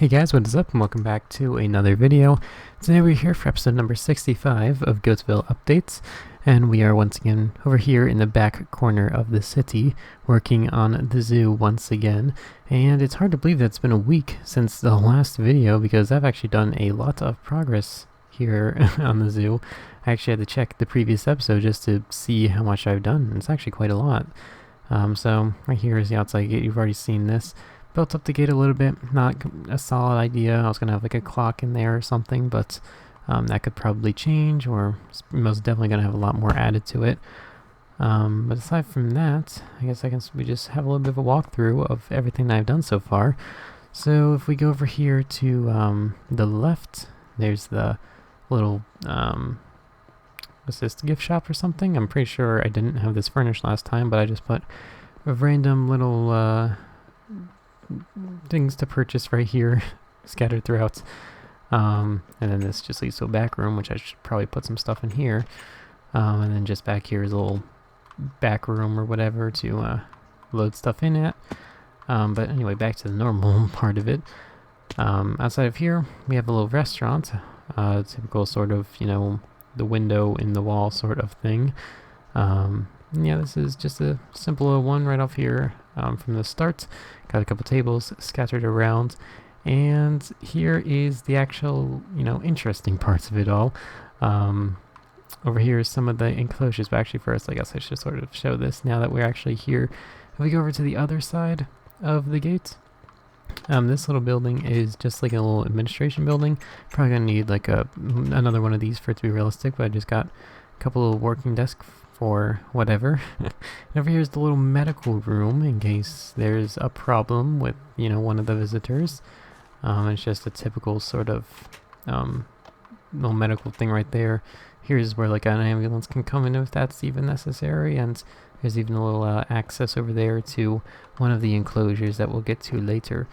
Hey guys, what is up, and welcome back to another video. Today we're here for episode number 65 of Goattville Updates, and we are once again over here in the back corner of the city, working on the zoo once again. And it's hard to believe that it's been a week since the last video, because I've actually done a lot of progress here on the zoo. I actually had to check the previous episode just to see how much I've done, and it's actually quite a lot. So right here is the outside gate. You've already seen this. Built up the gate a little bit, not a solid idea. I was going to have like a clock in there or something, but that could probably change, or most definitely going to have a lot more added to it. But aside from that, I guess we just have a little bit of a walkthrough of everything that I've done so far. So if we go over here to the left, there's the little, what's this, gift shop or something? I'm pretty sure I didn't have this furnished last time, but I just put a random little things to purchase right here scattered throughout, and then this just leads to a back room, which I should probably put some stuff in here, and then just back here is a little back room or whatever to load stuff in at. But anyway, back to the normal part of it. Outside of here we have a little restaurant, typical sort of, you know, the window in the wall sort of thing. Yeah, this is just a simple one right off here from the start. Got a couple tables scattered around, and here is the actual, you know, interesting parts of it all. Over here is some of the enclosures, but actually first I guess I should sort of show this now that we're actually here. If we go over to the other side of the gate, this little building is just like a little administration building. Probably gonna need like another one of these for it to be realistic, but I just got a couple of working desks for whatever. And over here is the little medical room in case there's a problem with, you know, one of the visitors. It's just a typical sort of little medical thing right there. Here's where like an ambulance can come in if that's even necessary, and there's even a little access over there to one of the enclosures that we'll get to later.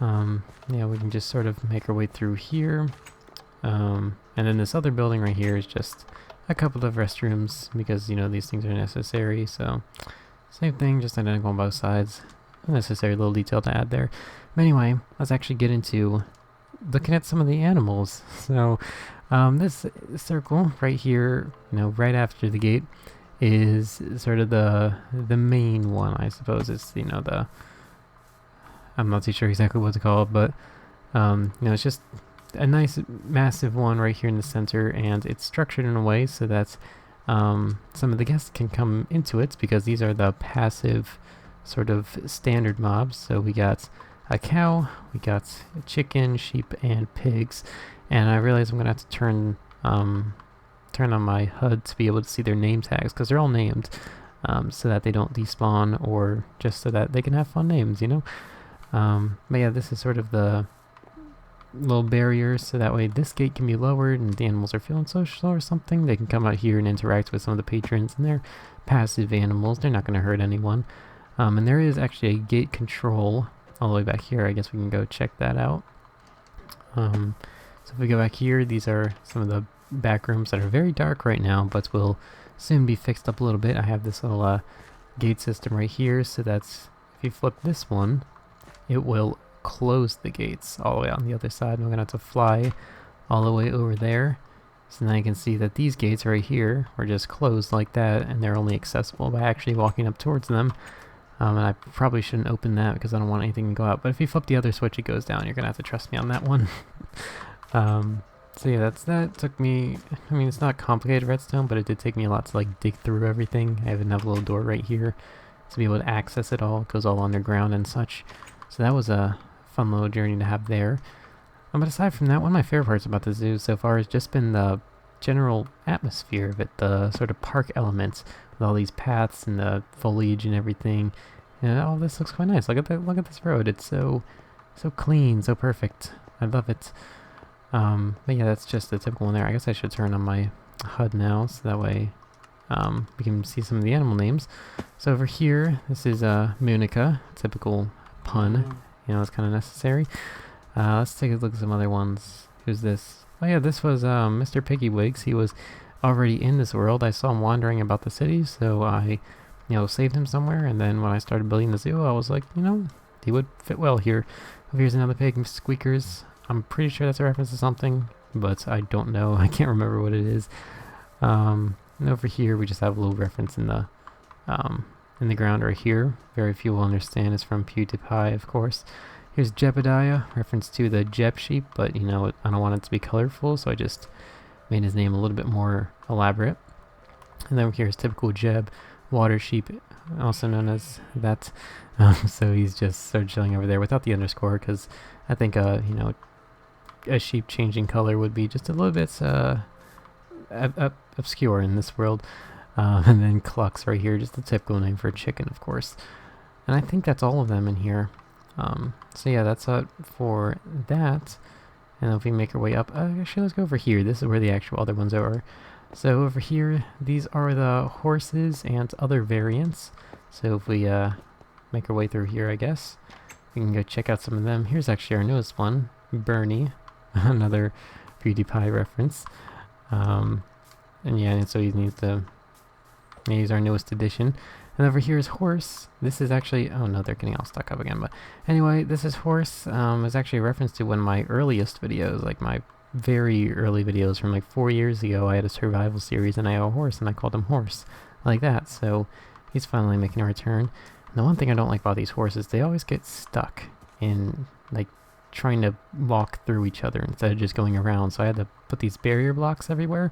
Yeah, we can just sort of make our way through here. And then this other building right here is just a couple of restrooms, because, you know, these things are necessary. So same thing, just identical on both sides. Unnecessary little detail to add there. But anyway, let's actually get into looking at some of the animals. So this circle right here, you know, right after the gate, is sort of the main one, I suppose. It's, you know, I'm not too sure exactly what to call it, but you know, it's just a nice massive one right here in the center, and it's structured in a way so that some of the guests can come into it, because these are the passive sort of standard mobs. So we got a cow, we got a chicken, sheep, and pigs. And I realize I'm gonna have to turn on my HUD to be able to see their name tags, because they're all named, so that they don't despawn, or just so that they can have fun names, you know. But yeah, this is sort of the little barriers, so that way this gate can be lowered, and the animals are feeling social or something, they can come out here and interact with some of the patrons, and they're passive animals, they're not going to hurt anyone. And there is actually a gate control all the way back here. I guess we can go check that out. So if we go back here, these are some of the back rooms that are very dark right now, but will soon be fixed up a little bit. I have this little gate system right here, so that's, if you flip this one, it will close the gates all the way on the other side, and we're gonna have to fly all the way over there. So now you can see that these gates right here were just closed like that, and they're only accessible by actually walking up towards them. And I probably shouldn't open that because I don't want anything to go out, but if you flip the other switch, it goes down. You're gonna have to trust me on that one. So yeah, that took me, I mean, it's not complicated redstone, but it did take me a lot to like dig through everything. I even have a little door right here to be able to access it all. It goes all underground and such. So that was a fun little journey to have there. But aside from that, one of my favorite parts about the zoo so far has just been the general atmosphere of it, the sort of park elements with all these paths and the foliage and everything. And all this looks quite nice. Look at this road. It's so clean, so perfect. I love it. But yeah, that's just the typical one there. I guess I should turn on my HUD now, so that way we can see some of the animal names. So over here, this is Munica, typical pun. You know, it's kind of necessary. Let's take a look at some other ones. Who's this? Oh yeah, this was Mr. Piggywigs. He was already in this world. I saw him wandering about the city, so I, you know, saved him somewhere. And then when I started building the zoo, I was like, you know, they would fit well here. Over here's another pig, squeakers. I'm pretty sure that's a reference to something, but I don't know. I can't remember what it is. And over here we just have a little reference in the ground right here. Very few will understand. It's from PewDiePie, of course. Here's Jebediah, reference to the Jeb sheep, but you know, I don't want it to be colorful, so I just made his name a little bit more elaborate. And then here's typical Jeb, water sheep, also known as that. So he's just sort of chilling over there without the underscore, because I think, you know, a sheep changing color would be just a little bit obscure in this world. And then Clucks right here, just the typical name for a chicken, of course. And I think that's all of them in here. So yeah, that's it for that. And if we make our way up, actually let's go over here. This is where the actual other ones are. So over here, these are the horses and other variants. So if we make our way through here, I guess, we can go check out some of them. Here's actually our newest one, Bernie, another PewDiePie reference. And yeah, and so he needs to use our newest edition. And over here is horse. This is actually, oh no, they're getting all stuck up again. But anyway, this is horse. It's actually a reference to one of my earliest videos, like my very early videos from like 4 years ago. I had a survival series and I had a horse and I called him Horse, like that. So he's finally making a return. And the one thing I don't like about these horses, they always get stuck in like trying to walk through each other instead of just going around. So I had to put these barrier blocks everywhere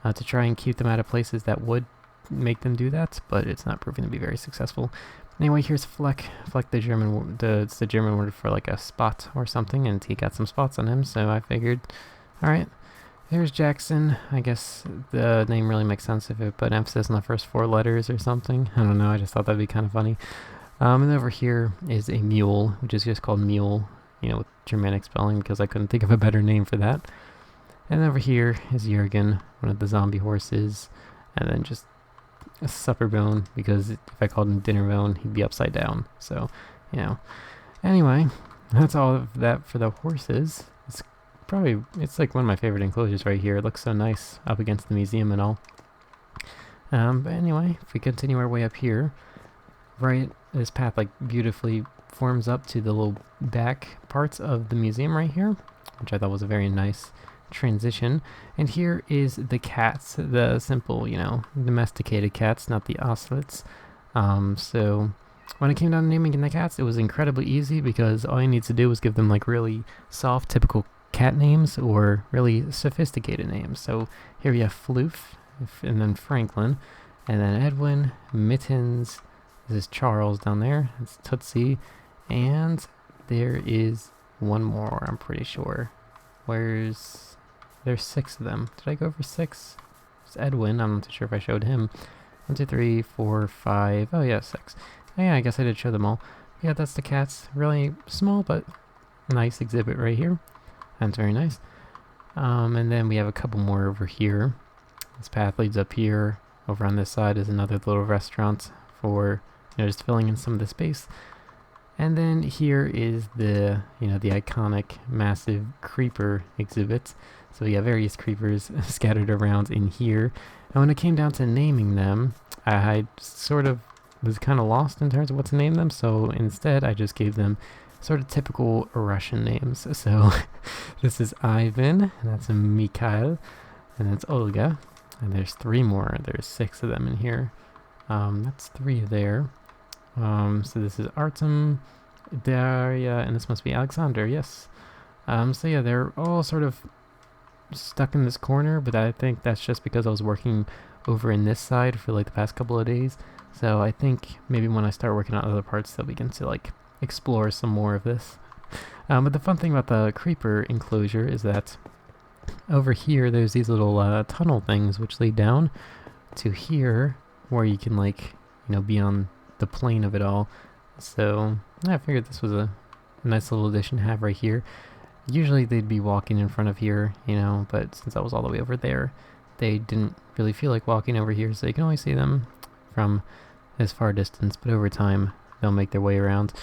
to try and keep them out of places that would make them do that, but it's not proving to be very successful. Anyway, here's Fleck. Fleck, it's the German word for like a spot or something, and he got some spots on him, so I figured, alright. Here's Jackson. I guess the name really makes sense if it put emphasis on the first 4 letters or something. I don't know, I just thought that'd be kind of funny. And over here is a mule, which is just called mule, you know, with Germanic spelling, because I couldn't think of a better name for that. And over here is Jurgen, one of the zombie horses, and then just a supper bone, because if I called him dinner bone, he'd be upside down. So, you know. Anyway, that's all of that for the horses. It's like one of my favorite enclosures right here. It looks so nice up against the museum and all. But anyway, if we continue our way up here, right, this path like beautifully forms up to the little back parts of the museum right here, which I thought was a very nice transition. And here is the cats, the simple, you know, domesticated cats, not the ocelots. So when it came down to naming the cats, it was incredibly easy, because all you need to do was give them like really soft, typical cat names or really sophisticated names. So here we have Floof, and then Franklin, and then Edwin, Mittens, this is Charles down there, it's Tootsie, and there is one more, I'm pretty sure. There's 6 of them. Did I go over 6? It's Edwin. I'm not too sure if I showed him. 1, 2, 3, 4, 5. Oh yeah, 6. Oh, yeah, I guess I did show them all. Yeah, that's the cats. Really small but nice exhibit right here. That's very nice. And then we have a couple more over here. This path leads up here. Over on this side is another little restaurant for, you know, just filling in some of the space. And then here is the, you know, the iconic massive creeper exhibit. So we have various creepers scattered around in here. And when it came down to naming them, I sort of was kind of lost in terms of what to name them. So instead, I just gave them sort of typical Russian names. So this is Ivan, and that's a Mikhail, and that's Olga. And there's 3 more. There's 6 of them in here. That's 3 there. So this is Artem, Daria, and this must be Alexander, yes. So yeah, they're all sort of stuck in this corner, but I think that's just because I was working over in this side for like the past couple of days. So I think maybe when I start working on other parts, they'll begin to like explore some more of this. But the fun thing about the creeper enclosure is that over here, there's these little tunnel things which lead down to here, where you can like, you know, be on the plane of it all. So I figured this was a nice little addition to have right here. Usually they'd be walking in front of here, you know, but since I was all the way over there, they didn't really feel like walking over here, so you can only see them from this far distance, but over time they'll make their way around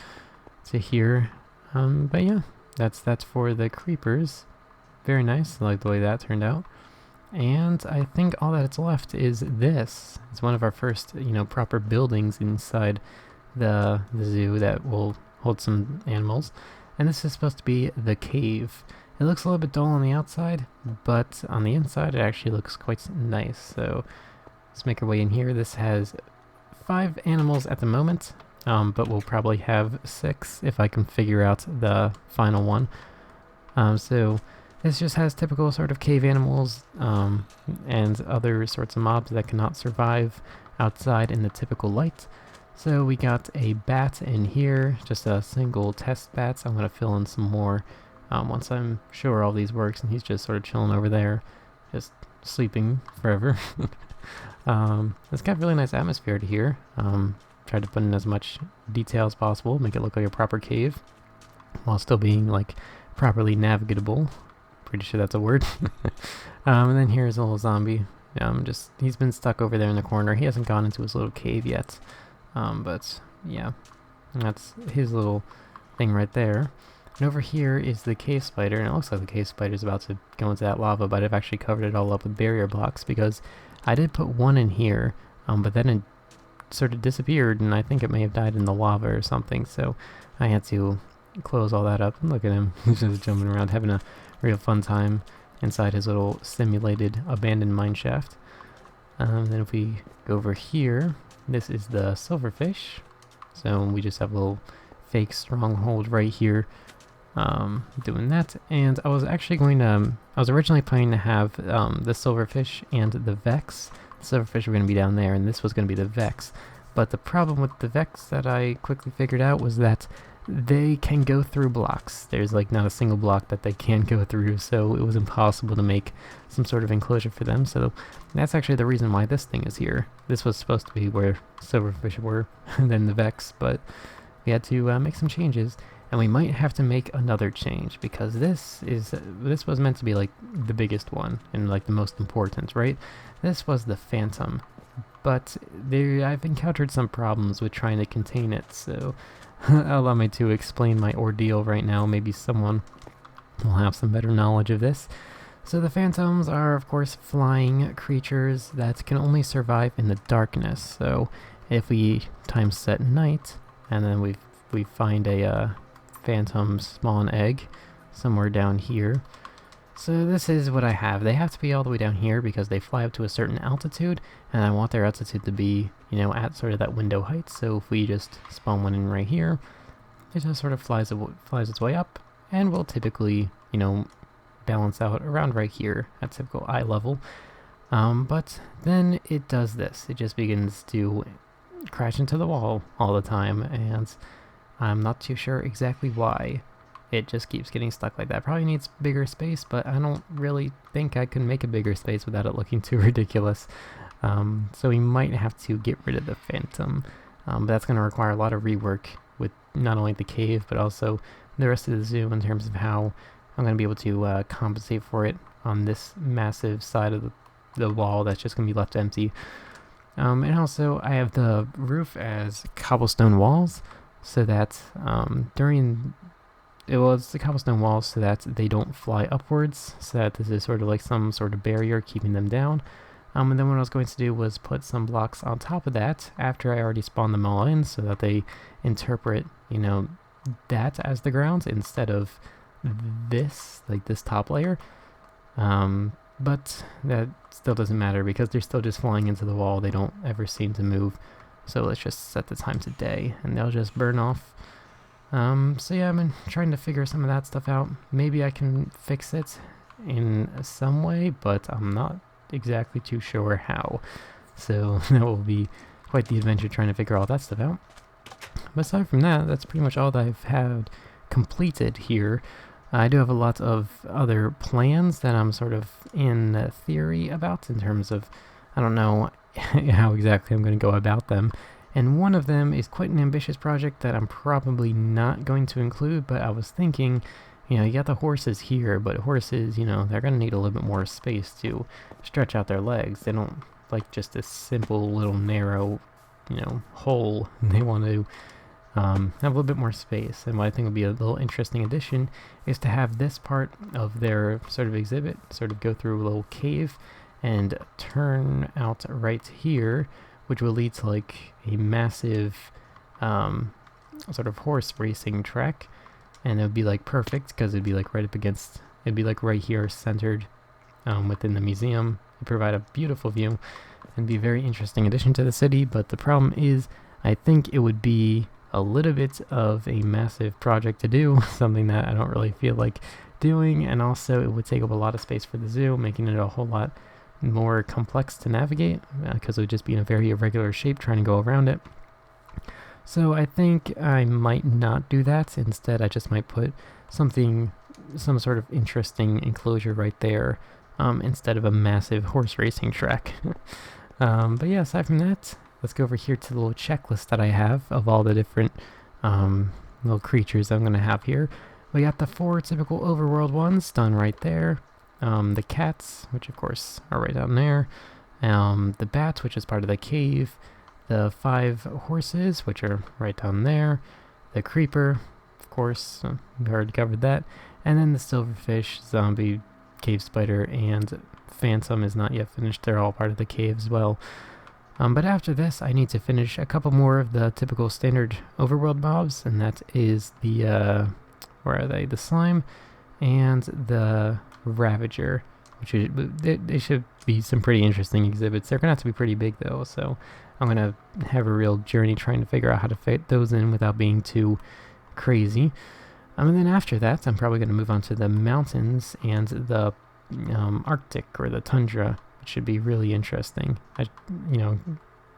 to here. But yeah, that's for the creepers. Very nice. I like the way that turned out. And I think all that's left is this. It's one of our first, you know, proper buildings inside the zoo that will hold some animals. And this is supposed to be the cave. It looks a little bit dull on the outside, but on the inside it actually looks quite nice. So let's make our way in here. This has 5 animals at the moment, but we'll probably have 6 if I can figure out the final one. So this just has typical sort of cave animals and other sorts of mobs that cannot survive outside in the typical light. So we got a bat in here, just a single test bat. So I'm going to fill in some more once I'm sure all these works, and he's just sort of chilling over there, just sleeping forever. It's got really nice atmosphere to here. Tried to put in as much detail as possible, make it look like a proper cave, while still being like properly navigable. Pretty sure that's a word. And then here's a little zombie. He's been stuck over there in the corner. He hasn't gone into his little cave yet. But yeah, that's his little thing right there. And over here is the cave spider, and it looks like the cave spider is about to go into that lava, but I've actually covered it all up with barrier blocks because I did put one in here, but then it sort of disappeared, and I think it may have died in the lava or something, so I had to close all that up. And look at him, he's just jumping around, having a real fun time inside his little simulated abandoned mine shaft. Then if we go over here, this is the silverfish, so we just have a little fake stronghold right here. Doing that, and I was actually going to, I was originally planning to have the silverfish and the vex. The silverfish were going to be down there, and this was going to be the vex. But the problem with the vex that I quickly figured out was that they can go through blocks. There's like not a single block that they can't go through, so it was impossible to make some sort of enclosure for them. So that's actually the reason why this thing is here. This was supposed to be where silverfish were, and then the vex, but we had to make some changes. And we might have to make another change because this was meant to be like the biggest one and like the most important, right? This was the phantom, but I've encountered some problems with trying to contain it, so allow me to explain my ordeal right now. Maybe someone will have some better knowledge of this. So the phantoms are, of course, flying creatures that can only survive in the darkness. So if we time set night, and then we find a phantom spawn egg somewhere down here. So this is what I have. They have to be all the way down here because they fly up to a certain altitude, and I want their altitude to be, you know, at sort of that window height. So if we just spawn one in right here, it just sort of flies its way up, and will typically, you know, balance out around right here at typical eye level. But then it does this. It just begins to crash into the wall all the time, and I'm not too sure exactly why. It just keeps getting stuck like that. Probably needs bigger space, but I don't really think I can make a bigger space without it looking too ridiculous. So we might have to get rid of the phantom. But that's going to require a lot of rework with not only the cave, but also the rest of the zoo in terms of how I'm going to be able to compensate for it on this massive side of the wall that's just going to be left empty. And also I have the roof as cobblestone walls, so that it's the cobblestone walls so that they don't fly upwards, so that this is sort of like some sort of barrier keeping them down. And then what I was going to do was put some blocks on top of that after I already spawned them all in, so that they interpret, you know, that as the ground instead of this, like this top layer. But that still doesn't matter because they're still just flying into the wall. They don't ever seem to move. So let's just set the time to day, and they'll just burn off. So yeah, I've been trying to figure some of that stuff out. Maybe I can fix it in some way, but I'm not exactly too sure how. So that will be quite the adventure trying to figure all that stuff out. But aside from that, that's pretty much all that I've had completed here. I do have a lot of other plans that I'm sort of in theory about in terms of, I don't know how exactly I'm going to go about them. And one of them is quite an ambitious project that I'm probably not going to include, but I was thinking, you know, you got the horses here, but horses, you know, they're going to need a little bit more space to stretch out their legs. They don't like just a simple little narrow, you know, hole. They want to have a little bit more space. And what I think would be a little interesting addition is to have this part of their sort of exhibit sort of go through a little cave and turn out right here, which will lead to like a massive sort of horse racing track, and it would be like perfect because it'd be like right up against, it'd be like right here centered within the museum. It'd provide a beautiful view and be a very interesting addition to the city, but the problem is I think it would be a little bit of a massive project to do, something that I don't really feel like doing, and also it would take up a lot of space for the zoo, making it a whole lot more complex to navigate because it would just be in a very irregular shape trying to go around it. So I think I might not do that. Instead, I just might put some sort of interesting enclosure right there instead of a massive horse racing track. But yeah, aside from that, let's go over here to the little checklist that I have of all the different little creatures I'm going to have here. We got the 4 typical overworld ones done right there. The cats, which of course are right down there. The bats, which is part of the cave. The 5 horses, which are right down there. The creeper, of course, we already covered that. And then the silverfish, zombie, cave spider, and phantom is not yet finished. They're all part of the cave as well. But after this, I need to finish a couple more of the typical standard overworld mobs, and that is the, where are they? The slime and the ravager, which is, they should be some pretty interesting exhibits. They're going to have to be pretty big though, so I'm going to have a real journey trying to figure out how to fit those in without being too crazy. And then after that, I'm probably going to move on to the mountains and the Arctic or the tundra, which should be really interesting. I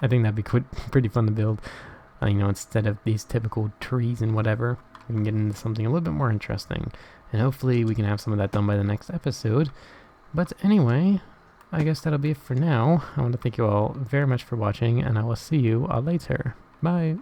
think that'd be pretty fun to build. Instead of these typical trees and whatever, we can get into something a little bit more interesting. And hopefully we can have some of that done by the next episode. But anyway, I guess that'll be it for now. I want to thank you all very much for watching, and I will see you all later. Bye!